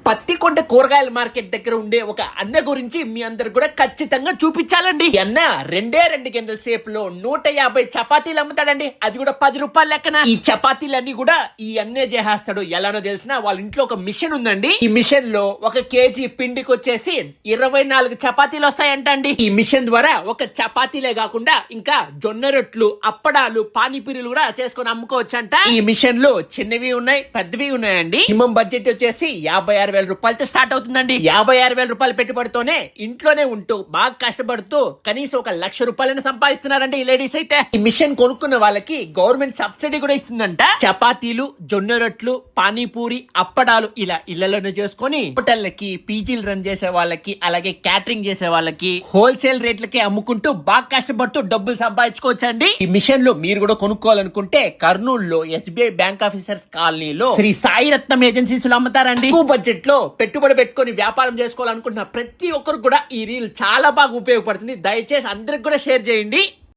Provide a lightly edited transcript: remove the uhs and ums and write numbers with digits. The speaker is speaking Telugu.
పత్తికొండ కూరగాయల మార్కెట్ దగ్గర ఉండే ఒక అన్న గురించి మీ అందరు కూడా ఖచ్చితంగా చూపించాలండి. ఈ అన్న రెండు గంటల సేపులో 150 చపాతీలు అమ్ముతాడండి. అది కూడా 10 రూపాయల లెక్కన. ఈ చపాతీలన్నీ కూడా ఈ అన్నే చేసేస్తాడు. ఎలానో తెలిసిన వాళ్ళ ఇంట్లో ఒక మిషన్ ఉందండి. ఈ మిషన్ లో 1 కేజీ పిండికి వచ్చేసి 24 చపాతీలు వస్తాయంటండి. ఈ మిషన్ ద్వారా ఒక చపాతీలే కాకుండా ఇంకా జొన్న రొట్లు, అప్పడాలు, పానీపూరీలు కూడా చేసుకుని అమ్ముకోవచ్చంట. ఈ మిషన్ లో చిన్నవి ఉన్నాయి, పెద్దవి ఉన్నాయండి. మినిమం బడ్జెట్ వచ్చేసి 56,000 రూపాయలతో స్టార్ట్ అవుతుందండి. 56,000 రూపాయలు పెట్టుబడితోనే ఇంట్లోనే ఉంటూ బాగా కష్టపడుతూ కనీసం 1,00,000 రూపాయలను సంపాదిస్తున్నారండి ఈ లేడీస్ అయితే. ఈ మిషన్ కొనుక్కున్న వాళ్ళకి గవర్నమెంట్ సబ్సిడీ కూడా ఇస్తుందంట. చపాతీలు, జొన్న రొట్లు, పానీపూరి, అప్పడాలు ఇలా ఇళ్లలోనే చేసుకుని హోటళ్ళకి, పీజీలు రన్ చేసే వాళ్ళకి, అలాగే క్యాటరింగ్ చేసే వాళ్ళకి హోల్సేల్ రేట్లకి అమ్ముకుంటూ బాగా కష్టపడుతూ డబ్బులు సంపాదించుకోవచ్చండి. ఈ మిషన్ లో మీరు కూడా కొనుక్కోవాలనుకుంటే కర్నూలులో ఎస్బీఐ బ్యాంక్ ఆఫీసర్స్ కాలనీలో శ్రీ సాయి రత్నం ఏజెన్సీస్ లో అమ్ముతారండి. తక్కువ బడ్జెట్ లో పెట్టుబడి పెట్టుకుని వ్యాపారం చేసుకోవాలనుకుంటున్న ప్రతి ఒక్కరు కూడా ఈ రీల్ చాలా బాగా ఉపయోగపడుతుంది. దయచేసి అందరికి కూడా షేర్ చేయండి.